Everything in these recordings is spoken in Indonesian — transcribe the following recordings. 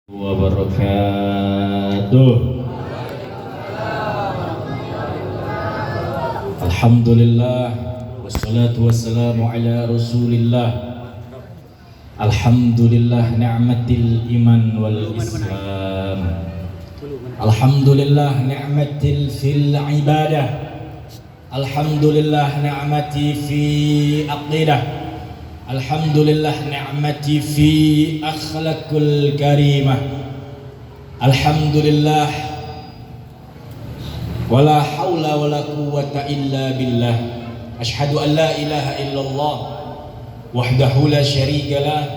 wabarakatuh. Alhamdulillah wassalatu wassalamu ala rasulillah. Alhamdulillah ni'matil iman wal islam. Alhamdulillah ni'matil fil ibadah. Alhamdulillah ni'mati fi aqidah. Alhamdulillah ni'mati fi akhlaqul karimah. Alhamdulillah wala haula wala quwwata illa billah. Asyhadu an la ilaha illallah wahdahu la syarika lah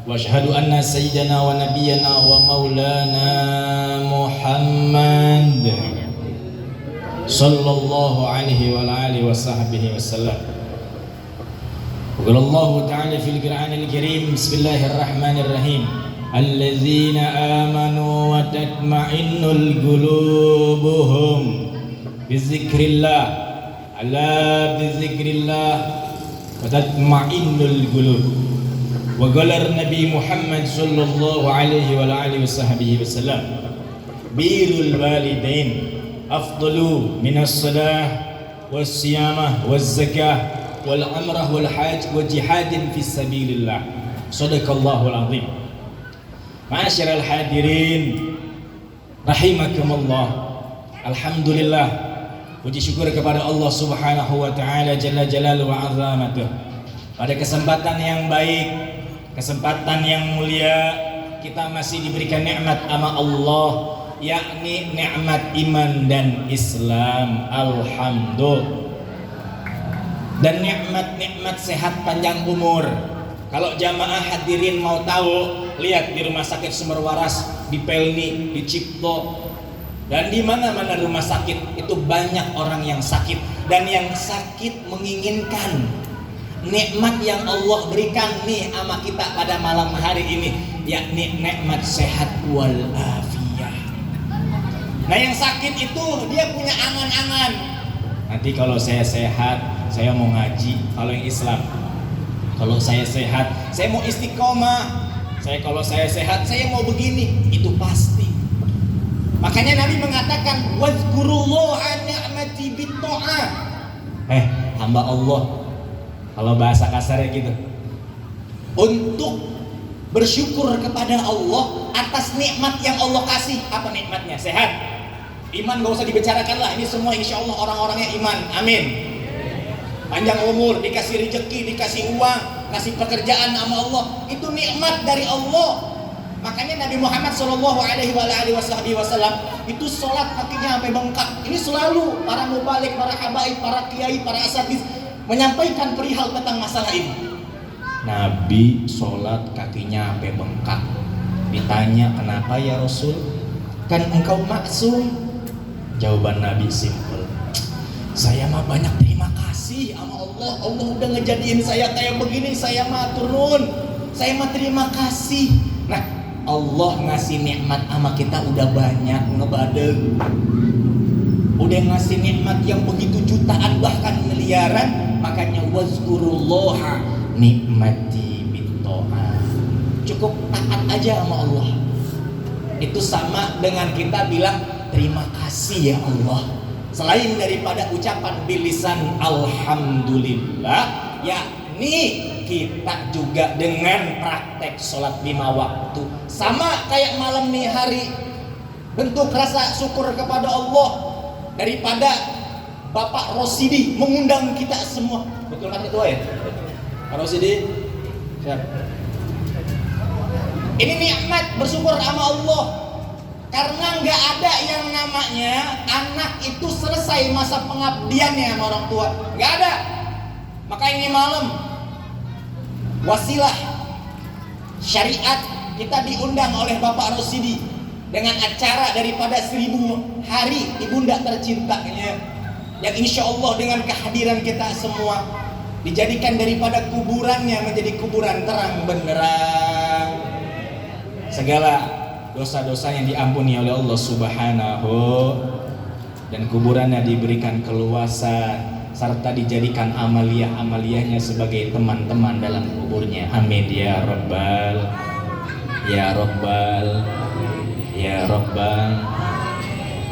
wa asyhadu anna sayyidana wa nabiyyana wa maulana Muhammad sallallahu alaihi wa alihi wa sahbihi wasallam. Qala Allah Ta'ala fil Qur'anil Karim, bismillahirrahmanirrahim, alladzina amanu wa tatma'innul qulubuhum bizikrillah, ala bizikrillah wa tatma'innul qulub. Wa qala Nabi Muhammad sallallahu alaihi wa alihi wasahbihi wasallam, birrul walidain afdalu minas salah was siyamah was zakah wal amrah wal hajj wa jihadin fi sabilillah. Sadaqallahul azim. Ma'asyiral hadirin rahimakumullah. Alhamdulillah, puji syukur kepada Allah Subhanahu wa taala jalla jalaluhu wa azamatuh. Pada kesempatan yang baik, kesempatan yang mulia, kita masih diberikan nikmat sama Allah, yakni nikmat iman dan Islam. Alhamdulillah. Dan nikmat sehat panjang umur. Kalau jamaah hadirin mau tahu, lihat di Rumah Sakit Sumber Waras, di Pelni, di Cipto, dan di mana-mana rumah sakit itu banyak orang yang sakit, dan yang sakit menginginkan nikmat yang Allah berikan nih sama kita pada malam hari ini, yakni nikmat sehat wal afiyah. Nah, yang sakit itu dia punya angan-angan. Nanti kalau saya sehat, saya mau ngaji. Kalau yang Islam, kalau saya sehat, saya mau istiqomah. Kalau saya sehat, saya mau begini. Itu pasti. Makanya Nabi mengatakan, wazkurullaha ni'mati bitta'ah. Hamba Allah, kalau bahasa kasarnya gitu, untuk bersyukur kepada Allah atas nikmat yang Allah kasih. Apa nikmatnya? Sehat. Iman gak usah dibicarakan lah, ini semua insya Allah orang-orangnya iman, amin. Panjang umur, dikasih rezeki, dikasih uang, kasih pekerjaan sama Allah, itu nikmat dari Allah. Makanya Nabi Muhammad sallallahu alaihi wasallam itu sholat kakinya sampai bengkak. Ini selalu para mubalik, para habaib, para kiai, para asatidz menyampaikan perihal tentang masalah ini. Nabi sholat kakinya sampai bengkak. Ditanya, kenapa ya Rasul? Kan engkau maksum. Jawaban Nabi simple, saya mah banyak terima kasih sama Allah. Allah udah ngejadiin saya kayak begini, saya mah turun, saya mah terima kasih. Nah, Allah ngasih nikmat sama kita udah banyak, ngebadeg, udah ngasih nikmat yang begitu jutaan bahkan miliaran. Makanya wazkurullaha nikmati bitta'ah. Cukup taat aja sama Allah. Itu sama dengan kita bilang terima kasih ya Allah. Selain daripada ucapan bilisan alhamdulillah, yakni kita juga dengan praktek sholat 5 waktu. Sama kayak malam nih hari, bentuk rasa syukur kepada Allah daripada Bapak Rosidi mengundang kita semua. Betul kan itu ya? Pak Rosidi? Siap. Ini nikmat bersyukur sama Allah. Karena nggak ada yang namanya anak itu selesai masa pengabdiannya sama orang tua, nggak ada. Maka ini malam wasilah syariat kita diundang oleh Bapak Rosidi dengan acara daripada 1000 hari ibunda tercintanya, yang insya Allah dengan kehadiran kita semua dijadikan daripada kuburannya menjadi kuburan terang benderang. Segala dosa-dosa yang diampuni oleh Allah Subhanahu, dan kuburannya diberikan keluasan serta dijadikan amaliyah-amaliyahnya sebagai teman-teman dalam kuburnya. Amin ya rabbal ya rabbal.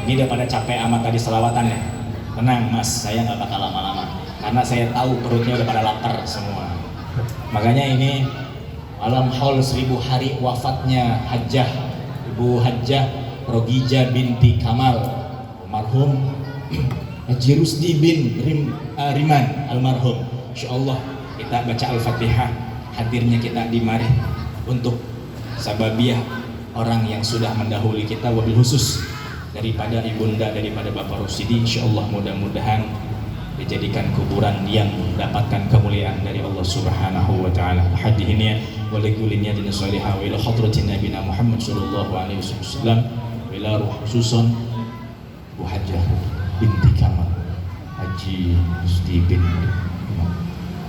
Ini udah pada capek amat tadi selawatan ya. Tenang mas, saya nggak bakal lama-lama karena saya tahu perutnya udah pada lapar semua. Makanya ini malam haul 1000 hari wafatnya Hajjah Ibu Hajjah Rogija binti Kamal almarhum Haji Rusdi bin Riman almarhum. Insyaallah kita baca Al-Fatihah, hadirnya kita di mari untuk sababiah orang yang sudah mendahului kita, wabil khusus daripada ibunda, daripada Bapak Rusidi. Insyaallah mudah-mudahan dijadikan kuburan yang mendapatkan kemuliaan dari Allah Subhanahu wa taala. Hadihinnya wa likulinnya din salihah wa ila hadratin nabiyina Muhammad sallallahu alaihi wasallam wa ila ruh khususan Bu Hajjah binti Kamal Haji Rusdi bin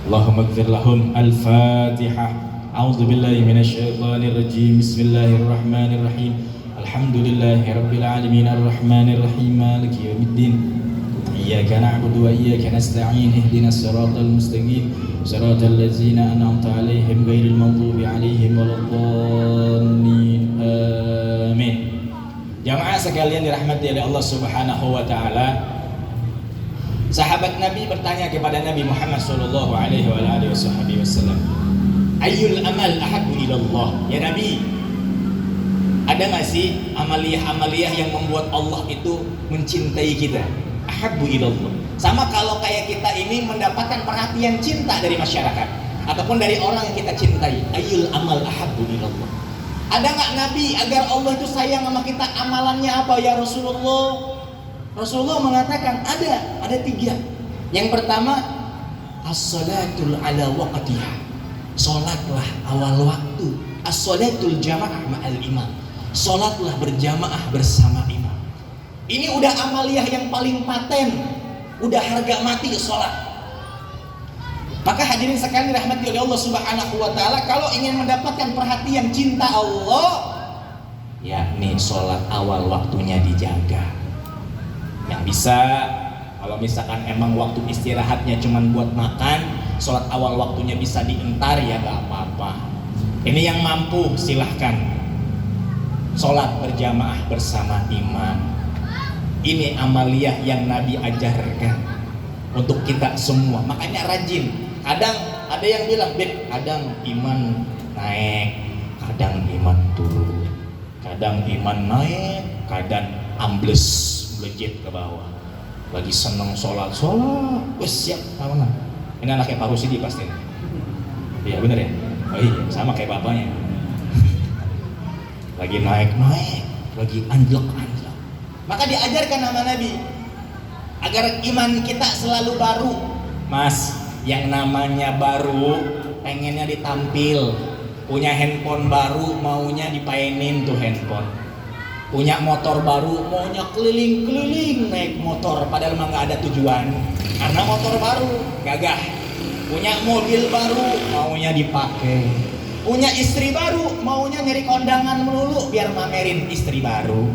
Allahumma ighfir lahum. Al-Fatihah. A'udzu billahi minasyaitonir rajim. Bismillahirrahmanirrahim. Alhamdulillahi rabbil alamin arrahmanir rahim maliki yaumiddin. Iyyaka na'budu wa iyyaka nasta'in. Ihdinas siratal mustaqim. Siratal ladzina an'amta 'alaihim ghairil maghdubi 'alaihim waladdallin. Amin. Jamaah sekalian dirahmati oleh Allah Subhanahu wa taala. Sahabat Nabi bertanya kepada Nabi Muhammad sallallahu alaihi wasallam, "Ayyul amal ahabbu ilallah?" Ya Nabi, ada nggak sih amaliyah-amaliyah yang membuat Allah itu mencintai kita? Ahabbu ilallah. Sama kalau kayak kita ini mendapatkan perhatian cinta dari masyarakat ataupun dari orang yang kita cintai. Ayyul amal ahabbu ilallah. Ada nggak Nabi agar Allah itu sayang sama kita, amalannya apa ya Rasulullah? Rasulullah mengatakan ada 3. Yang pertama, as-salatul ala waqtiha. Salatlah awal waktu. As-salatul jamaah ma'al imam. Salatlah berjamaah bersama imam. Ini udah amaliyah yang paling paten, udah harga mati salat. Maka hadirin sekalian dirahmati oleh Allah Subhanahu wa taala, kalau ingin mendapatkan perhatian cinta Allah, yakni salat awal waktunya dijaga. Yang bisa, kalau misalkan emang waktu istirahatnya cuma buat makan, sholat awal waktunya bisa dientar ya gak apa-apa. Ini yang mampu silahkan sholat berjamaah bersama imam. Ini amaliyah yang Nabi ajarkan untuk kita semua. Makanya rajin. Kadang ada yang bilang, "Beb, kadang iman naik, kadang iman turun. Kadang iman naik, kadang ambles legit ke bawah. Lagi seneng sholat, wes siap mana? Ini anaknya Pak Rusidi pasti. Iya bener ya? Oh iya, sama kayak bapaknya. Lagi naik, lagi anjlok. Maka diajarkan nama Nabi agar iman kita selalu baru. Mas, yang namanya baru pengennya ditampil. Punya handphone baru maunya dipaenin tuh handphone. Punya motor baru maunya keliling-keliling naik motor padahal mah nggak ada tujuan karena motor baru gagah. Punya mobil baru maunya dipakai. Punya istri baru maunya nyari kondangan melulu biar mamerin istri baru.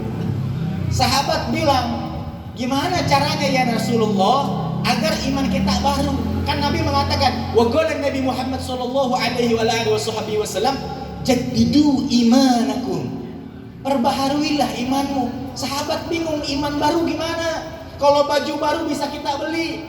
Sahabat bilang, gimana caranya ya Rasulullah agar iman kita baru? Kan Nabi mengatakan, wa qala Nabi Muhammad sallallahu alaihi wasallam, jaddidu imanakum. Perbaharuilah imanmu. Sahabat bingung iman baru gimana? Kalau baju baru bisa kita beli,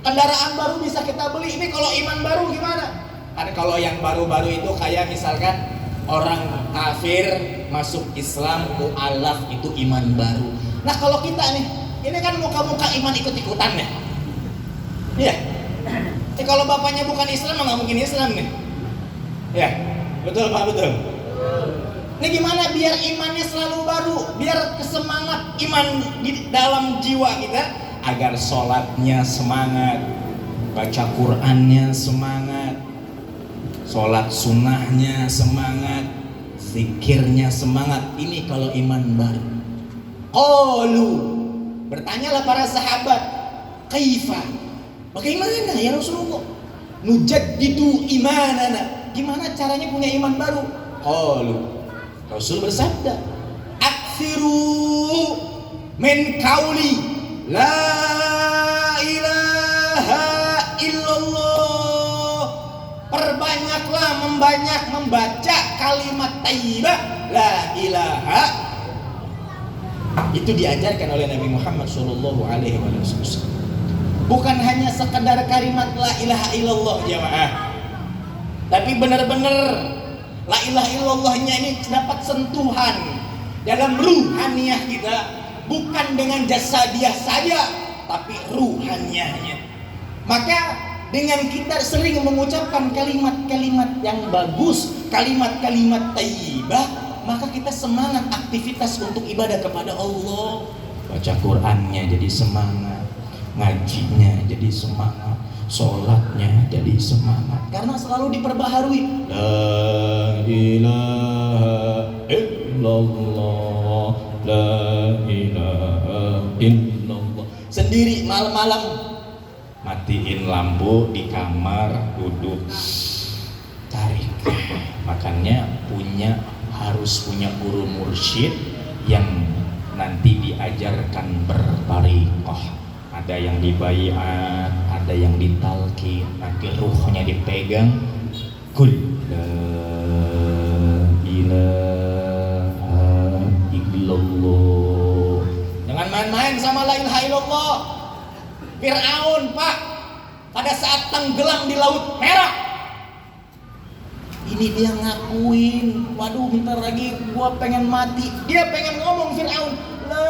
kendaraan baru bisa kita beli. Ini kalau iman baru gimana? Kan kalau yang baru-baru itu kayak misalkan orang kafir masuk Islam, mu'alaf, itu iman baru. Nah kalau kita nih, ini kan muka-muka iman ikut-ikutan ya. Iya. Kalau bapaknya bukan Islam, nggak mungkin Islam nih. Ya, betul Pak, betul. Ini gimana biar imannya selalu baru, biar kesemangat iman di dalam jiwa kita, agar sholatnya semangat, baca Qur'annya semangat, sholat sunnahnya semangat, zikirnya semangat. Ini kalau iman baru. Qalu, bertanyalah para sahabat, kaifa? Bagaimana ya Rasulullah? Nujaddidu imanana. Gimana caranya punya iman baru? Qalu, Rasul bersabda, aksiru min qauli la ilaha illallah. Perbanyaklah membaca kalimat thayyibah la ilaha Itu diajarkan oleh Nabi Muhammad SAW. Bukan hanya sekedar kalimat la ilaha illallah jamaah, tapi benar-benar la ilaha illallahnya ini dapat sentuhan dalam ruhaniyah kita, bukan dengan jasadiah saja, tapi ruhaniyahnya. Maka dengan kita sering mengucapkan kalimat-kalimat yang bagus, kalimat-kalimat thayyibah, maka kita semangat aktivitas untuk ibadah kepada Allah. Baca Qur'annya jadi semangat, ngajinya jadi semangat, sholatnya jadi semangat, karena selalu diperbaharui la ilaha illallah, la ilaha illallah. Sendiri malam-malam matiin lampu di kamar, duduk tarik. Makanya harus punya guru mursyid yang nanti diajarkan bertariqah. Ada yang dibaiat, ada yang ditalqin, nanti ruhnya dipegang. Kul la ilaha illallah. Jangan main-main sama la ilaha illallah. Fir'aun, Pak, pada saat tenggelam di Laut Merah, ini dia ngakuin, waduh bentar lagi gua pengen mati. Dia pengen ngomong Fir'aun, la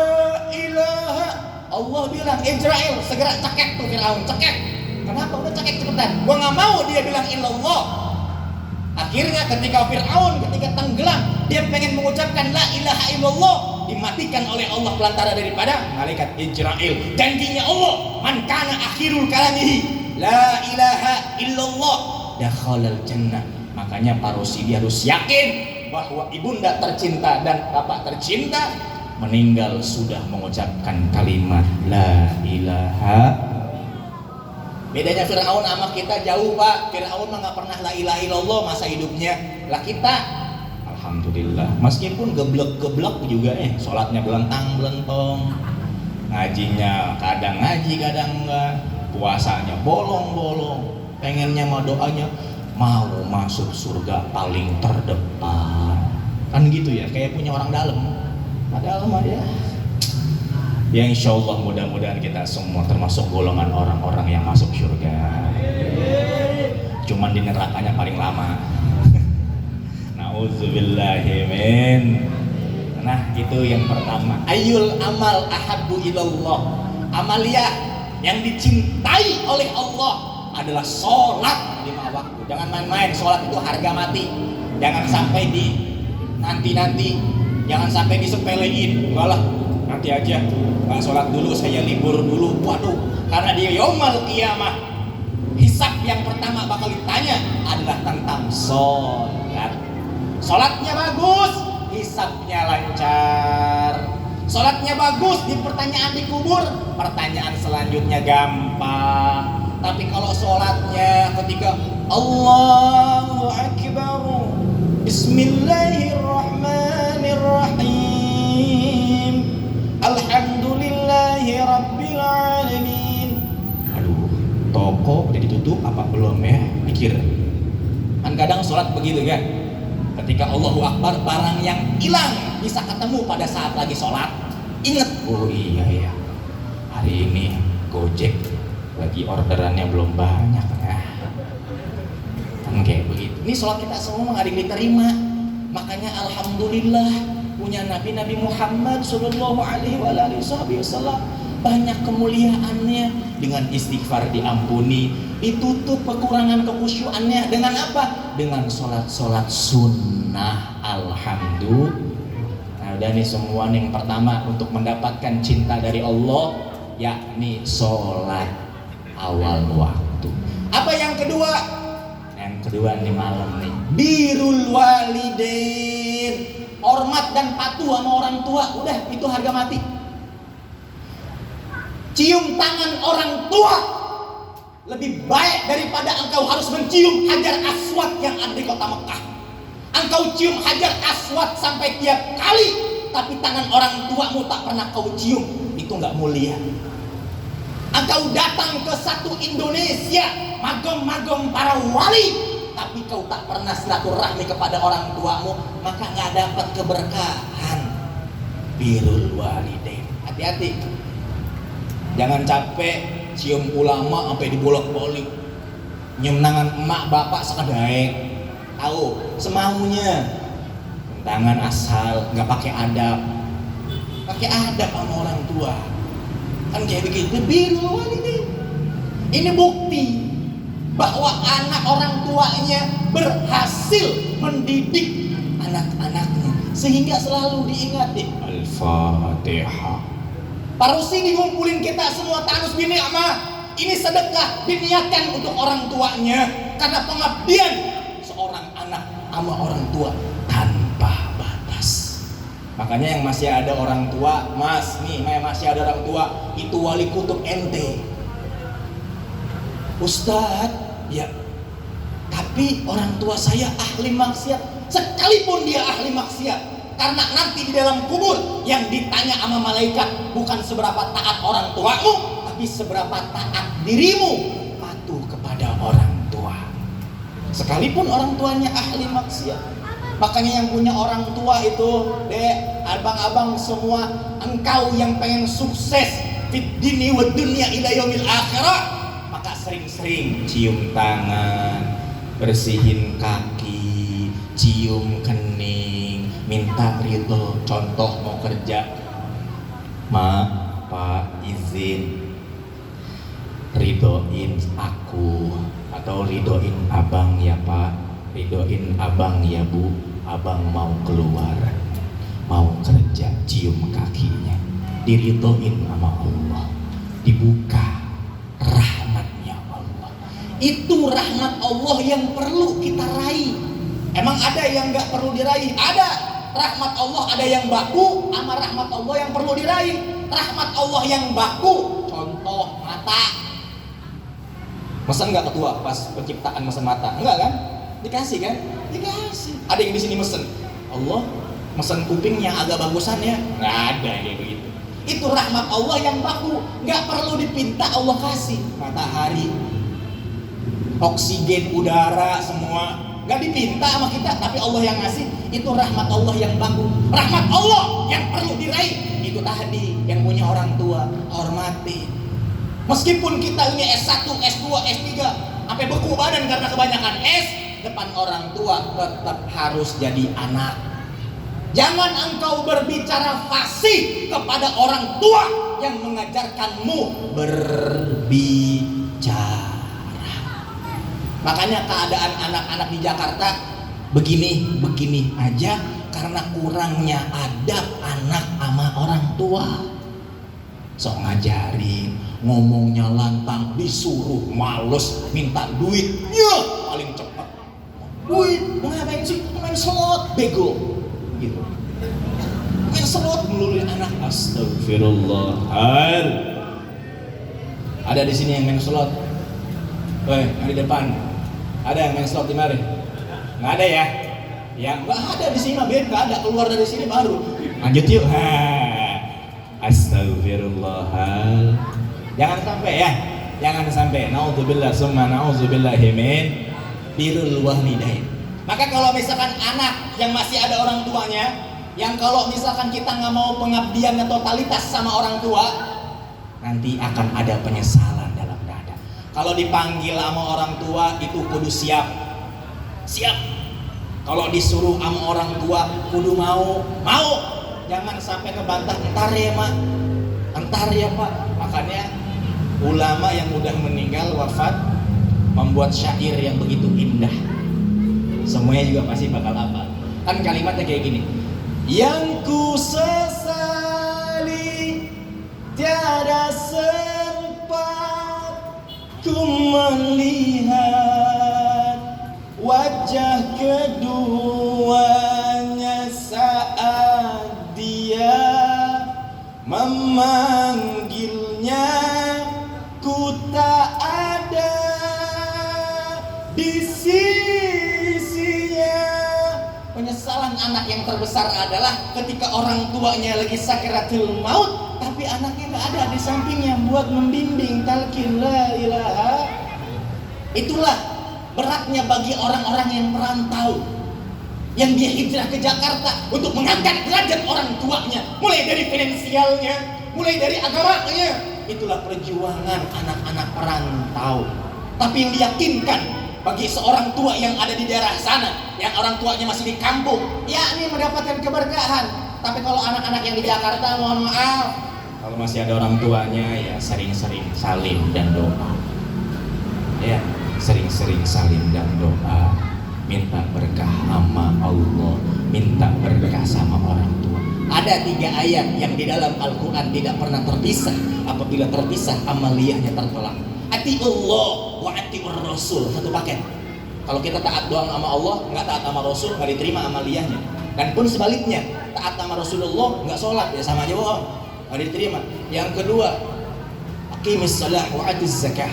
ilaha. Allah bilang, Israel, segera cekek tuh Fir'aun, cekek. Kenapa? Udah cekek cepetan. Gua nggak mau dia bilang illallah. Akhirnya ketika Fir'aun tenggelam, dia pengen mengucapkan la ilaha illallah, dimatikan oleh Allah pelantara daripada malaikat Israel. Janjinya Allah, man kana akhirul kalamihi la ilaha illallah dakhalal jannah. Makanya Pak Rosidi harus yakin bahwa ibunda tercinta dan bapak tercinta meninggal sudah mengucapkan kalimat la ilaha. Bedanya Fir'aun sama kita jauh, Pak. Fir'aun mah nggak pernah la ilaha illallah masa hidupnya. Lah kita alhamdulillah, meskipun geblek-geblek juga sholatnya belentang-belentong, ngajinya kadang ngaji kadang enggak, puasanya bolong-bolong, pengennya mah doanya mau masuk surga paling terdepan, kan gitu ya, kayak punya orang dalam. Padahal mah ya insya Allah mudah-mudahan kita semua termasuk golongan orang-orang yang masuk surga, cuman di nerakanya paling lama. Nauzubillahimin. Nah, itu yang pertama. Ayyul amal ahabbu ilallah. Amaliyah yang dicintai oleh Allah adalah sholat 5 waktu. Jangan main-main, sholat itu harga mati. Jangan sampai nanti, jangan sampai disepelein. Enggak lah, nanti aja, nggak sholat dulu, saya libur dulu. Waduh, karena di yaumul qiyamah hisab yang pertama bakal ditanya adalah tentang sholat. Sholatnya bagus, hisabnya lancar. Sholatnya bagus, di pertanyaan di kubur, pertanyaan selanjutnya gampang. Tapi kalau sholatnya ketika Allahu Akbar, Bismillahirrahmanirrahim, Alhamdulillahi Rabbil Alamin. Aduh, toko udah ditutup apa belum ya? Mikir. Kan kadang sholat begitu kan? Ketika Allahu Akbar, barang yang hilang bisa ketemu pada saat lagi sholat. Ingat, oh iya, hari ini Gojek lagi orderannya belum banyak ya. Kan kayak begitu. Ini sholat kita semua nggak diterima. Makanya alhamdulillah punya Nabi Muhammad Sallallahu Alaihi Wasallam banyak kemuliaannya, dengan istighfar diampuni, ditutup kekurangan kekhusyuannya dengan apa? Dengan sholat sunnah. Alhamdulillah. Nah udah nih semua nih, yang pertama untuk mendapatkan cinta dari Allah yakni sholat awal waktu. Apa yang kedua? Yang kedua nih malam nih, birrul walidain, hormat dan patuh sama orang tua. Udah, itu harga mati. Cium tangan orang tua lebih baik daripada engkau harus mencium Hajar Aswad yang ada di kota Mekah. Engkau cium Hajar Aswad sampai tiap kali, tapi tangan orang tuamu tak pernah kau cium, itu nggak mulia. Engkau datang ke satu Indonesia, magom-magom para wali, tapi kau tak pernah silaturahmi kepada orang tuamu, maka nggak dapat keberkahan. birrul walidain. Hati-hati, jangan capek cium ulama sampai dibolak-balik, nyium tangan emak bapak sekadaek, tahu semaunya, tangan asal, nggak pakai adab sama orang tua, kan kayak begitu. Birrul walidain ini bukti bahwa anak orang tuanya berhasil mendidik anak-anaknya, sehingga selalu diingati. Al-Fatihah. Parusi dikumpulin kita semua ta'anus bini ama. Ini sedekah diniatkan untuk orang tuanya, karena pengabdian seorang anak sama orang tua tanpa batas. Makanya yang masih ada orang tua, mas nih, masih ada orang tua, itu wali kutub ente. Ustadz, ya, tapi orang tua saya ahli maksiat. Sekalipun dia ahli maksiat, karena nanti di dalam kubur yang ditanya sama malaikat bukan seberapa taat orang tuamu, tapi seberapa taat dirimu patuh kepada orang tua. Sekalipun orang tuanya ahli maksiat. Makanya yang punya orang tua itu, dek, abang-abang semua, engkau yang pengen sukses fid dini wa dunya ila yaumil akhirah, maka sering-sering cium tangan, bersihin kaki, cium kening, minta ridho. Contoh mau kerja, ma, pak, izin, ridoin aku, atau ridoin abang ya pak, ridoin abang ya bu, abang mau keluar, mau kerja, cium kakinya, diridoin sama Allah, dibuka rahmatnya Allah. Itu rahmat Allah yang perlu kita raih. Emang ada yang gak perlu diraih? Ada. Rahmat Allah ada yang baku, sama rahmat Allah yang perlu diraih. Rahmat Allah yang baku, contoh mata. Mesen nggak ketua pas penciptaan mesen mata? Enggak kan? Dikasih kan? Dikasih. Ada yang di sini mesen, Allah mesen kupingnya agak bagusan ya? Nggak ada kayak begitu. Itu rahmat Allah yang baku, nggak perlu dipinta Allah kasih. Matahari, oksigen, udara, semua nggak dipinta sama kita, tapi Allah yang ngasih. Itu rahmat Allah yang baku. Rahmat Allah yang perlu diraih. Itu tadi yang punya orang tua, hormati. Meskipun kita punya S1, S2, S3, sampai beku badan karena kebanyakan S, depan orang tua tetap harus jadi anak. Jangan engkau berbicara fasih kepada orang tua yang mengajarkanmu berbicara. Makanya keadaan anak-anak di Jakarta begini aja karena kurangnya adab anak sama orang tua. Sok ngajarin, ngomongnya lantang, disuruh males, minta duit, ya paling cepat. Duit, mau ngapain sih? Main slot, bego, gitu. Main slot melulu anak. Astagfirullah. Ada di sini yang main slot? Woi, yang di depan. Ada yang main slot di mari? Nggak ada ya? Yang nggak ada di sini mah Ben, nggak ada, keluar dari sini baru. Lanjut yuk. Astagfirullah. Jangan sampai ya, jangan sampai. Naudzubillah summa naudzubillahi min birrul walidain. Maka kalau misalkan anak yang masih ada orang tuanya, yang kalau misalkan kita nggak mau pengabdian totalitas sama orang tua, nanti akan ada penyesalan dalam dada. Kalau dipanggil sama orang tua itu kudu siap. Kalau disuruh sama orang tua kudu mau. Jangan sampai ngebantah, entar ya mak, entar ya pak. Makanya ulama yang udah meninggal wafat membuat syair yang begitu indah. Semuanya juga pasti bakal hafal. Kan kalimatnya kayak gini. Yang ku sesali tiada sempat ku melihat wajah keduanya saat dia memanggilnya, ku tak ada di sisinya. Penyesalan anak yang terbesar adalah ketika orang tuanya lagi sakaratul maut, tapi anaknya gak ada di sampingnya buat membimbing talqin la ilaha. Itulah beratnya bagi orang-orang yang merantau, yang dia hijrah ke Jakarta untuk mengangkat derajat orang tuanya, mulai dari sosialnya, mulai dari agamanya. Itulah perjuangan anak-anak perantau. Tapi yang diyakinkan bagi seorang tua yang ada di daerah sana, yang orang tuanya masih di kampung, yakni mendapatkan keberkahan. Tapi kalau anak-anak yang di Jakarta, mohon maaf, kalau masih ada orang tuanya ya sering-sering salim dan doa. Ya, sering-sering salim dan doa, minta berkah sama Allah, minta berkah sama orang tua. Ada 3 ayat yang di dalam Al-Quran tidak pernah terpisah. Apabila terpisah, amaliyahnya tertolak. Atiullah wa atiur Rasul, satu paket. Kalau kita taat doang sama Allah, nggak taat sama Rasul, nggak diterima amaliyahnya. Dan pun sebaliknya, taat sama Rasulullah, nggak sholat, ya sama aja bohong, nggak diterima. Yang kedua, aqimis salah wa atiz zakah,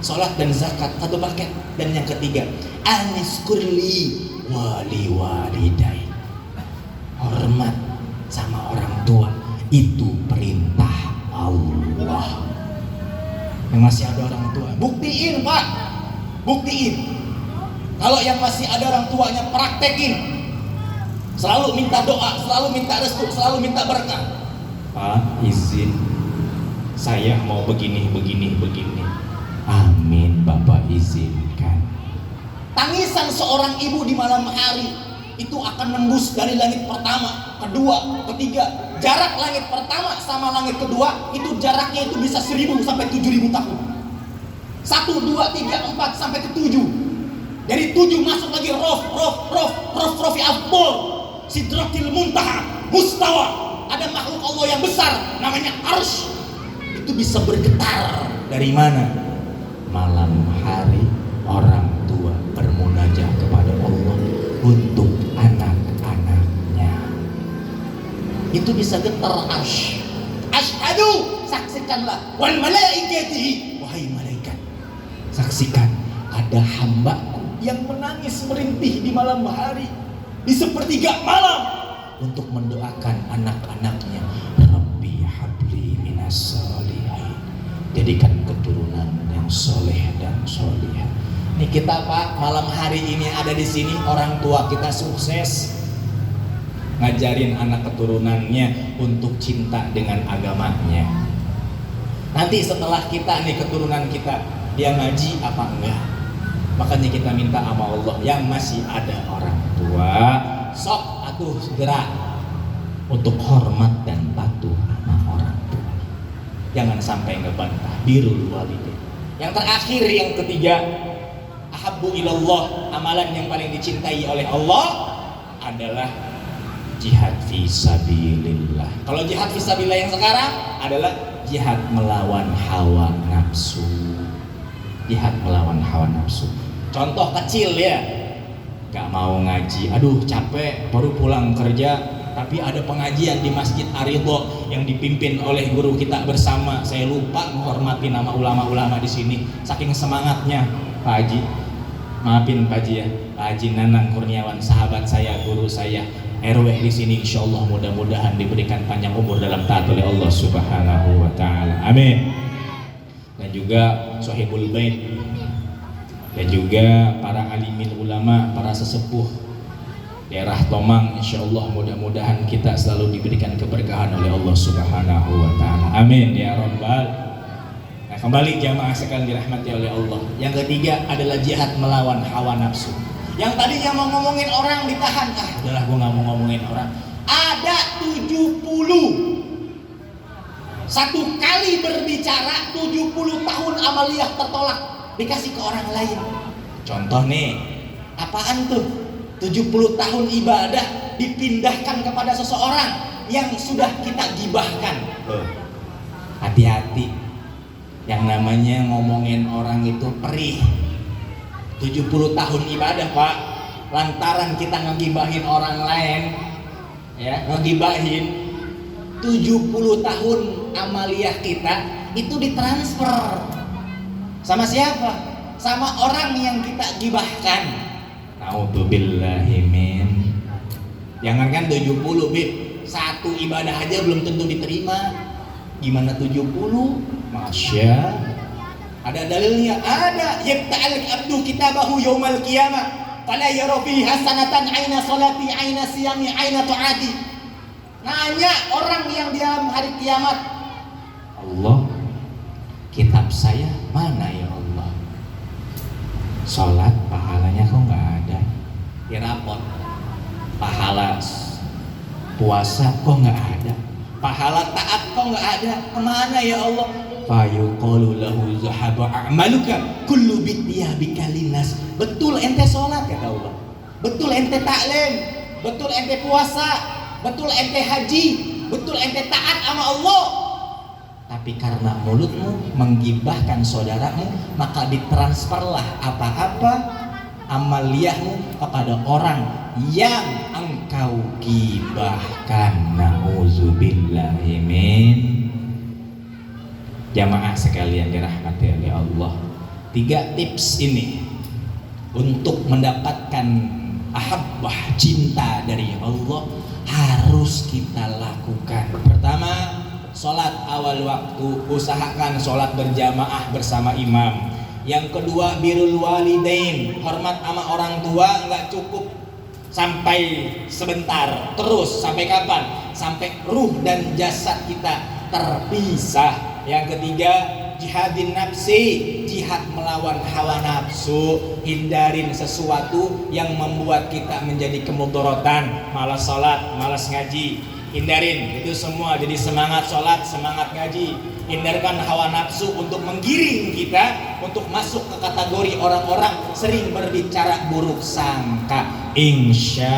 sholat dan zakat, satu paket. Dan yang ketiga, aniskurli wali walidai, hormat sama orang tua, itu perintah Allah. Yang masih ada orang tua, buktiin Pak, buktiin. Kalau yang masih ada orang tuanya, praktekin. Selalu minta doa, selalu minta restu, selalu minta berkah. Pak, izin, saya mau begini. Amin, Bapak izinkan. Tangisan seorang ibu di malam hari itu akan nembus dari langit pertama, kedua, ketiga. Jarak langit pertama sama langit kedua itu jaraknya itu bisa 1000 sampai 7000 tahun. 1, 2, 3, 4 sampai ke 7. Dari 7 masuk lagi Rafi Afdol, Sidratil Muntaha, Mustawa. Ada makhluk Allah yang besar namanya Arsy. Itu bisa bergetar. Dari mana? Malam hari orang tua bermunajat kepada Allah untuk anak-anaknya. Itu bisa getar Arsy. Asyhadu, saksikanlah, wal malaikatihi, wahai malaikat, saksikan ada hambaku yang menangis merintih di malam hari, di sepertiga malam, untuk mendoakan anak-anaknya. Rabbi habli minas solihin, jadikan keturunan yang soleh dan solihah. Ini kita Pak, malam hari ini ada di sini, orang tua kita sukses ngajarin anak keturunannya untuk cinta dengan agamanya. Nanti setelah kita nih, keturunan kita, dia ngaji apa enggak? Makanya kita minta sama Allah, yang masih ada orang tua, sok atuh segera untuk hormat dan patuh sama orang tua. Jangan sampai ngebantah, birrul walidain. Yang terakhir, yang ketiga, ahabbu ilallah, amalan yang paling dicintai oleh Allah adalah jihad fi sabilillah. Kalau jihad fi sabilillah yang sekarang adalah jihad melawan hawa nafsu. Jihad melawan hawa nafsu. Contoh kecil ya, gak mau ngaji, aduh capek, baru pulang kerja, tapi ada pengajian di Masjid Ar-Ridho yang dipimpin oleh guru kita bersama. Saya lupa menghormati nama ulama-ulama di sini, saking semangatnya. Pak Haji, maafin Pak Haji ya, Pak Haji Nanang Kurniawan, sahabat saya, guru saya, RW di sini, insya Allah mudah-mudahan diberikan panjang umur dalam taat oleh Allah Subhanahu wa Ta'ala. Amin. Dan juga Sohibul Bait, dan juga para alimil ulama, para sesepuh daerah Tomang, insya Allah mudah-mudahan kita selalu diberikan keberkahan oleh Allah Subhanahu wa Ta'ala. Amin ya Rabbal. Nah, kembali jamaah sekalian dirahmati oleh Allah. Yang ketiga adalah jihad melawan hawa nafsu. Yang tadinya mau ngomongin orang ditahan, udahlah gue gak mau ngomongin orang. Ada 70, satu kali berbicara 70 tahun amaliyah tertolak, dikasih ke orang lain. Contoh nih, apaan tuh? 70 tahun ibadah dipindahkan kepada seseorang yang sudah kita gibahkan. Hati-hati, yang namanya ngomongin orang itu perih. 70 tahun ibadah Pak, lantaran kita ngegibahin orang lain, ya, ngegibahin, 70 tahun amaliyah kita itu ditransfer sama siapa? Sama orang yang kita gibahkan. Naudzubillahimin. Jangankan 70 Bib, satu ibadah aja belum tentu diterima, gimana 70? Masya. Ada dalilnya? Ada. Yabta'al abdu kitabahu yaumal qiyamah fala yara fihi hasanatan aina salati aina siyami aina ta'ati. Nanya orang yang di dalam hari kiamat, Allah, kitab saya mana ya Allah? Sholat pahalanya kok nggak ada? Ya rapot. Pahala puasa kok nggak ada? Pahala taat kok nggak ada? Kemana ya Allah? Fayuqalu lahu zahaba a'maluka kullu bittiyabika linnas. Betul ente sholat kata Allah, betul ente taklim, betul ente puasa, betul ente haji, betul ente taat sama Allah. Tapi karena mulutmu menggibahkan saudaramu, maka ditransferlah apa-apa amaliyahmu kepada orang yang engkau gibahkan. Nauzubillahi min. Jamaah sekalian dirahmati oleh Allah, 3 tips ini untuk mendapatkan ahabbah, cinta dari Allah harus kita lakukan. Pertama, sholat awal waktu, usahakan sholat berjamaah bersama imam. Yang kedua, birrul walidain, hormat sama orang tua. Nggak cukup sampai sebentar, terus sampai kapan? Sampai ruh dan jasad kita terpisah. Yang ketiga, jihadin nafsi, jihad melawan hawa nafsu. Hindarin sesuatu yang membuat kita menjadi kemudorotan, malas sholat, malas ngaji. Hindarin itu semua, jadi semangat sholat, semangat ngaji. Hindarkan hawa nafsu untuk menggiring kita untuk masuk ke kategori orang-orang sering berbicara buruk sangka. Insya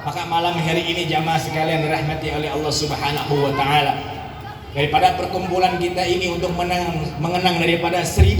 maka malam hari ini jamaah sekalian dirahmati oleh Allah Subhanahu wa taala, daripada perkumpulan kita ini untuk mengenang daripada 1000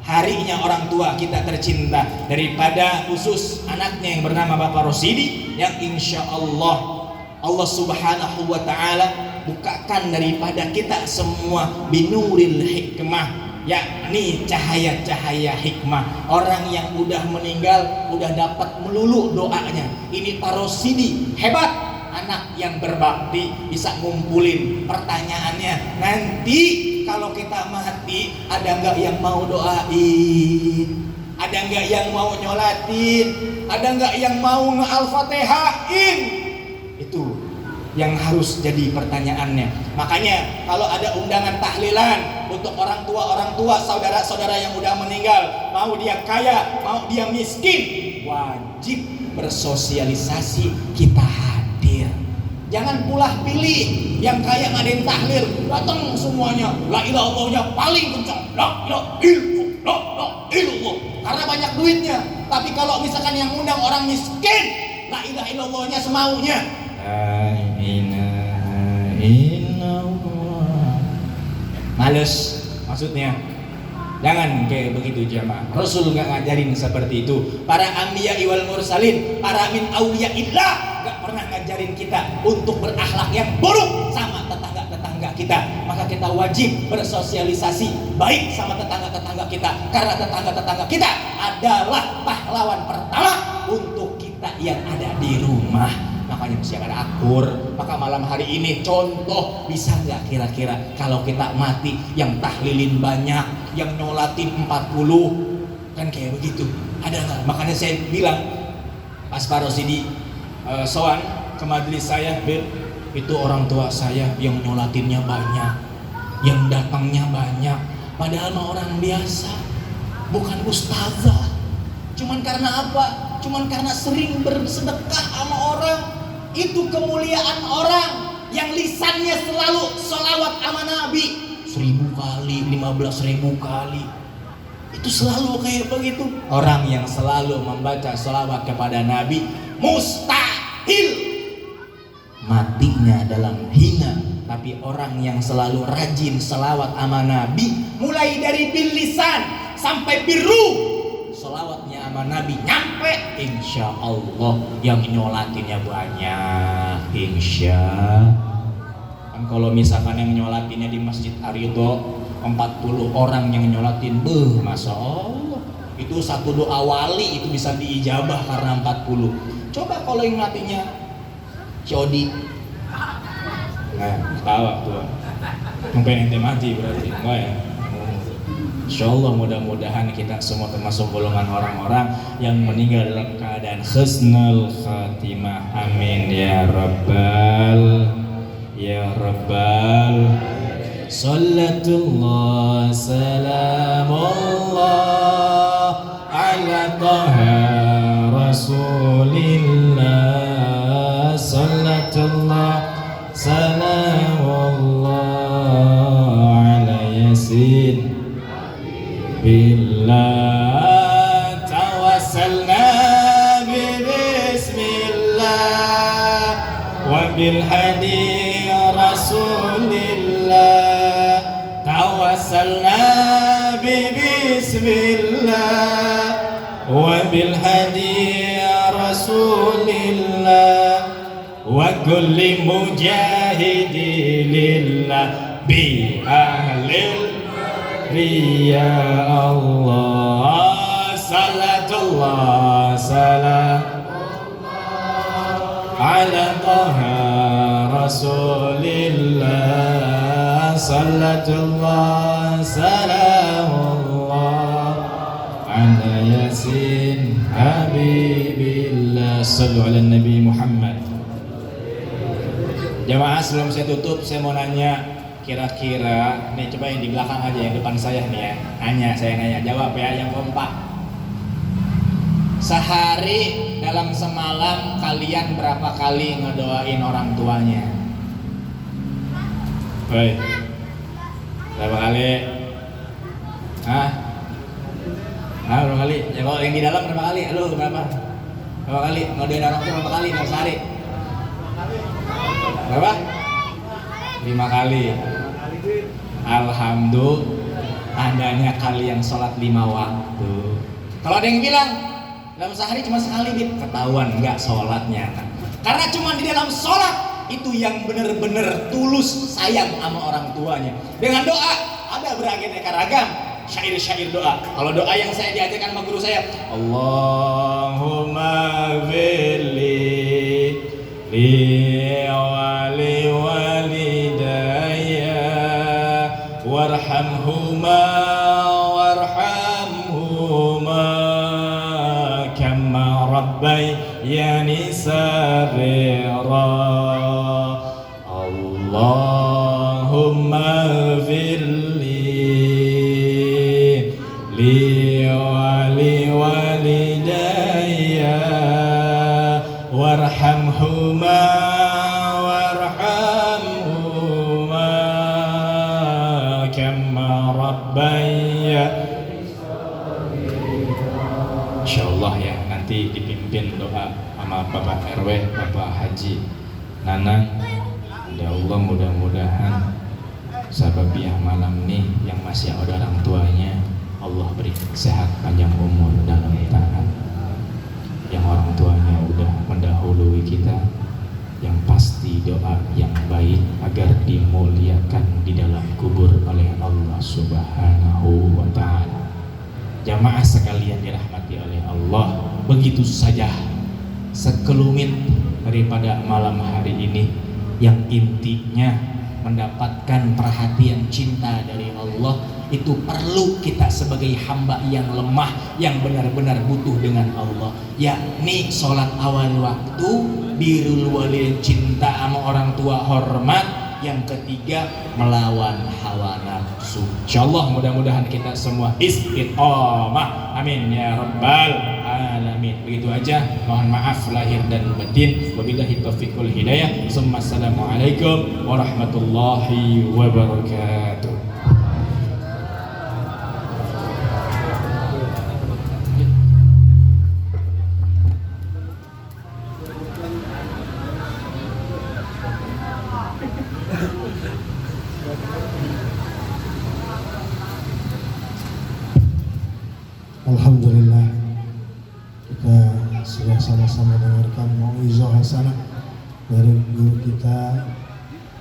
harinya orang tua kita tercinta, daripada khusus anaknya yang bernama Bapak Rosidi, yang insya Allah Allah Subhanahu wa taala bukakan daripada kita semua binuril hikmah, yakni cahaya-cahaya hikmah. Orang yang udah meninggal udah dapat melulu doanya. Ini Pak Rosidi hebat, anak yang berbakti, bisa ngumpulin. Pertanyaannya, nanti kalau kita mati ada nggak yang mau doain? Ada nggak yang mau nyolatin? Ada nggak yang mau nge-al-fatihain? Itu yang harus jadi pertanyaannya. Makanya kalau ada undangan tahlilan untuk orang tua, saudara-saudara yang udah meninggal, mau dia kaya, mau dia miskin, wajib bersosialisasi, kita hadir. Jangan pulah pilih, yang kaya ngadain tahlil, datang semuanya, la ilaha illallahnya paling kencang, la ilaha illallah, karena banyak duitnya. Tapi kalau misalkan yang undang orang miskin, la ilaha illallahnya semaunya. La ilaha illallah. Males maksudnya. Jangan kayak begitu jamaah. Rasul nggak ngajarin seperti itu. Para anbiya wal mursalin, para min auliyaillah nggak pernah ngajarin kita untuk berakhlak yang buruk sama tetangga kita. Maka kita wajib bersosialisasi baik sama tetangga kita, karena tetangga kita adalah pahlawan pertama untuk kita yang ada di rumah. Makanya mesti ada akur. Maka malam hari ini contoh, bisa nggak kira-kira kalau kita mati yang tahlilin banyak, yang nyolatin 40, kan kayak begitu, ada nggak? Makanya saya bilang pas Pak Rosidi soan ke majelis saya, itu orang tua saya yang nyolatinnya banyak, yang datangnya banyak, padahal mah orang biasa, bukan ustazah. Cuman karena apa? Cuman karena sering bersedekah sama orang. Itu kemuliaan orang yang lisannya selalu sholawat sama Nabi 1000 kali, 15.000 kali. Itu selalu kayak begitu. Orang yang selalu membaca sholawat kepada Nabi mustahil matinya dalam hina. Tapi orang yang selalu rajin sholawat sama Nabi, mulai dari bil lisan sampai biru, sholawatnya sama Nabi nyampe, insya Allah yang nyolatinnya banyak. Insya kan kalau misalkan yang nyolatinnya di Masjid Arido 40 orang yang nyolatin, Masya Allah, itu satu doa wali itu bisa diijabah karena 40. Coba kalau yang matinya Codi, nah ketawa tuh, mungkin ente mati berarti enggak ya. Insyaallah mudah-mudahan kita semua termasuk golongan orang-orang yang meninggal dalam keadaan husnul khatimah. Amin ya rabbal Sallatullah salamullah ala taha rasulillah. Sallatullah salamullah ala yasin billah. Tawassalna bismillah wa bil hadi rasulillah. Tawassalna bismillah wa bil hadi rasulillah wa kulli mujahidi lillah bi ahlil ya Allah. Salatullah salam ala taha rasulillah. Salatullah salamullah ala yasin habibillah. Sallu ala Nabi Muhammad. Jamaah, sebelum saya tutup saya mau nanya, kira-kira nih, coba yang di belakang aja, yang depan saya nih ya, saya nanya, jawab ya yang kompak. Sehari dalam semalam kalian berapa kali ngedoain orang tuanya? Baik, berapa kali? Berapa kali? Ya kalau yang di dalam berapa kali? Lu berapa kali ngedoain orang tua? Berapa kali dalam sehari? Berapa? 5 kali. Alhamdulillah, adanya kali yang sholat 5 waktu. Kalau ada yang bilang dalam sehari cuma sekali, ketahuan nggak sholatnya. Karena cuma di dalam sholat itu yang benar-benar tulus sayang sama orang tuanya. Dengan doa ada beraneka ragam syair-syair doa. Kalau doa yang saya diajarkan sama guru saya, Allahumma firli li wali walidayya warhamhuma kama rabbayani saghira. Allahumma firli li wali walidayya warhamhuma kama rabbayani. Insyaallah ya, nanti dipimpin doa sama Bapak RW, Bapak Haji Nanang. Ya Allah, mudah-mudahan sababiah malam nih yang masih ada orang tuanya, Allah beri sehat panjang umur dalam taat. Yang orang tuanya udah mendahului kita, yang pasti doa yang baik agar dimuliakan di dalam kubur oleh Allah Subhanahu wa ta'ala. Jamaah sekalian dirahmati oleh Allah, begitu saja sekelumit daripada malam hari ini yang intinya mendapatkan perhatian cinta dari Allah. Itu perlu kita sebagai hamba yang lemah, yang benar-benar butuh dengan Allah, yakni sholat awal waktu, birrul walidain, cinta sama orang tua, hormat. Yang ketiga, melawan hawa nafsu. Insyaallah mudah-mudahan kita semua istiqomah. Amin ya rabbal alamin. Begitu aja, mohon maaf lahir dan batin. Wabillahi taufiq wal hidayah. Assalamualaikum warahmatullahi wabarakatuh. Alhamdulillah, kita sudah sama-sama dengarkan mau'izah hasanah dari guru kita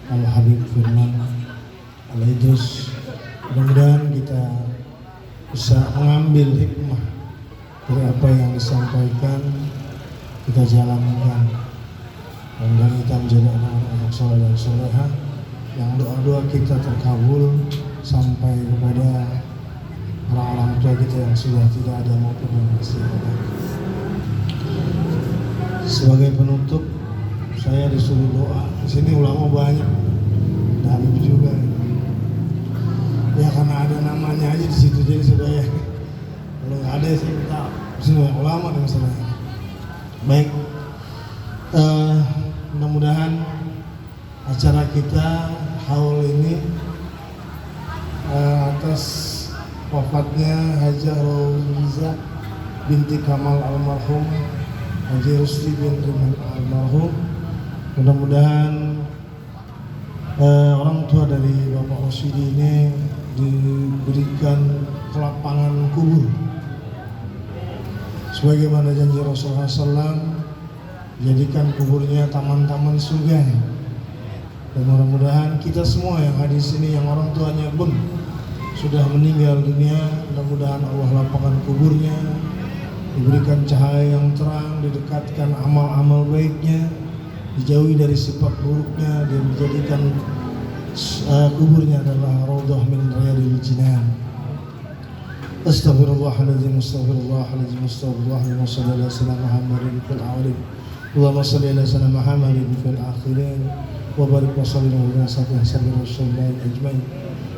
Al-Habib Firman Al-Idrus. Mudah-mudahan kita bisa mengambil hikmah dari apa yang disampaikan, kita jalankan. Dan kita menjadi anak-anak soleh dan soleha yang doa-doa kita terkabul sampai kepada orang-orang tua kita yang sudah tidak ada maupun yang masih ada. Sebagai penutup, saya disuruh doa. Di sini ulama banyak, ada Habib juga. Ya karena ada namanya aja di situ, jadi sudah ya. Kalau nggak ada sih kita di sini banyak ulama nih masalahnya. Baik, mudah-mudahan acara kita haul ini atas wafatnya Hajah Rauliza binti Kamal almarhum, Haji Rusdi bin Riman almarhum. Mudah-mudahan orang tua dari Bapak Rosidi ini diberikan kelapangan kubur sebagaimana janji Rasulullah SAW, jadikan kuburnya taman-taman surga. Dan mudah-mudahan kita semua yang hadir sini yang orang tuanya pun sudah meninggal dunia, mudah-mudahan Allah lapangkan kuburnya, diberikan cahaya yang terang, didekatkan amal-amal baiknya, dijauhi dari sifat buruknya, dan dijadikan kuburnya adalah raudhah min riyadil jinan. Astaghfirullahaladzim, astaghfirullahaladzim, astaghfirullahaladzim, wa sallallahu ala sayyidina Muhammadin fil awwalin, Allahumma salli ala sayyidina Muhammadin fil akhirin, wa barik wa sallim ala sayyidina Rasulullah ajmain.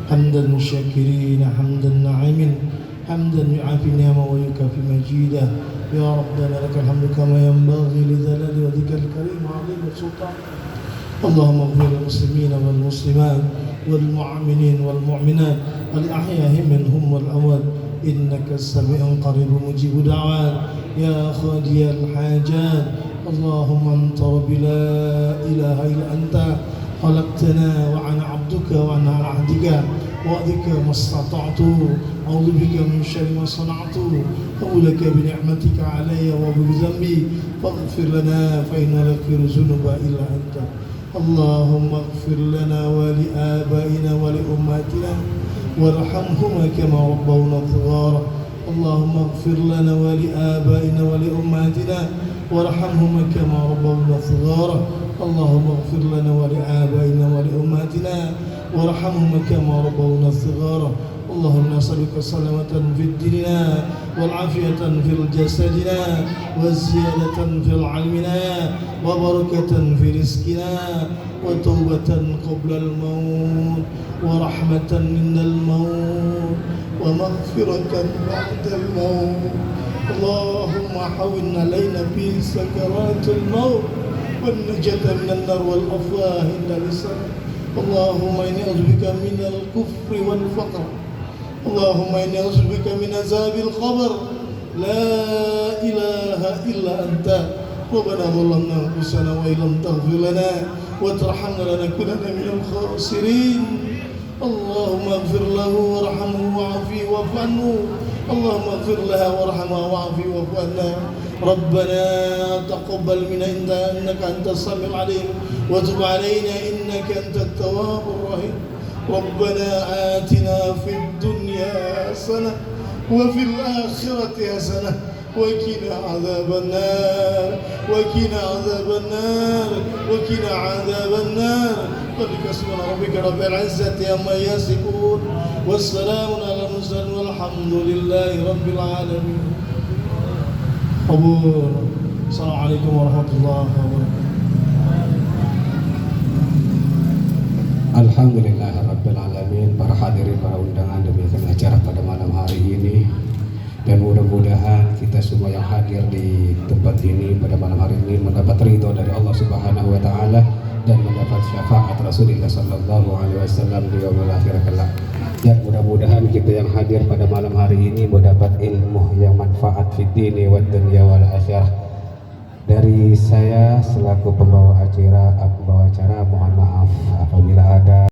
Hamdan musyakirin, hamdan na'imin, hamdan yu'afi ni'ama wa yukafi majidah. Ya Rabbana lakal hamdu kama yanbaghi li jalali wajhikal karim wa 'azimi sultan. Allahumma ighfir lil muslimin wal muslimat wal mu'minin wal mu'minat al ahya'i minhum wal amwat innaka as-sami'un qaribun mujibud da'wat ya khadiyal hajat. Allahumma anta rabbi la ilaha illa anta خلقتنا وأنا عبدك وأنا على عهدك وعدك ما استطعت أعوذ بك من شر ما صنعت أقول لك بنعمتك علي وبذنبي فاغفر لنا فإن لا يغفر الذنوب إلا أنت. اللهم اغفر لنا ولآبائنا ولأمهاتنا وارحمهما كما ربونا صغارا. اللهم اغفر لنا ولآبائنا ولأمهاتنا وارحمهما كما ربونا صغارا. اللهم اغفر لنا ولآبائنا ولأمهاتنا وارحمهما كما ربونا صغارا. اللهم نسألك سلامة في ديننا والعافية في جسدنا وزيادة في علمنا وبركة في رزقنا وتوبة قبل الموت ورحمة من الموت ومغفرة بعد الموت. اللهم حول علينا في سكرات الموت والنجاة من النار والأفواه عند اللسان. اللهم إني أعوذ بك من الكفر والفقر. اللهم إني أعوذ بك من عذاب القبر. لا إله إلا أنت. ربنا ظلمنا أنفسنا وإن لم تغفر لنا وترحمنا لنكونن من الخاسرين. اللهم اغفر له وارحمه وعافيه واعف عنه. اللهم اغفر لها وارحمها وعافيه واعف عنها. ربنا تقبل منا إنك أنت السميع العليم وتب علينا إنك أنت التواب الرحيم. ربنا آتنا في الدنيا حسنة وفي الآخرة حسنة وقنا عذاب النار وقنا عذاب النار وقنا عذاب النار. سبحان ربك رب العزة عما يصفون والسلام على المرسلين والحمد لله رب العالمين. Assalamualaikum warahmatullahi wabarakatuh. Alhamdulillahirrabbilalamin. Para hadirin, para undangan demikian acara pada malam hari ini, dan mudah-mudahan kita semua yang hadir di tempat ini pada malam hari ini mendapat ridho dari Allah Subhanahu wa taala dan mendapat syafaat Rasulullah sallallahu alaihi wasallam di yaumil akhir kelak. Dan mudah-mudahan kita yang hadir pada malam hari ini mendapat ilmu yang manfaat fid dini wad dunya wal akhirah. Dari saya selaku pembawa acara mohon maaf apabila ada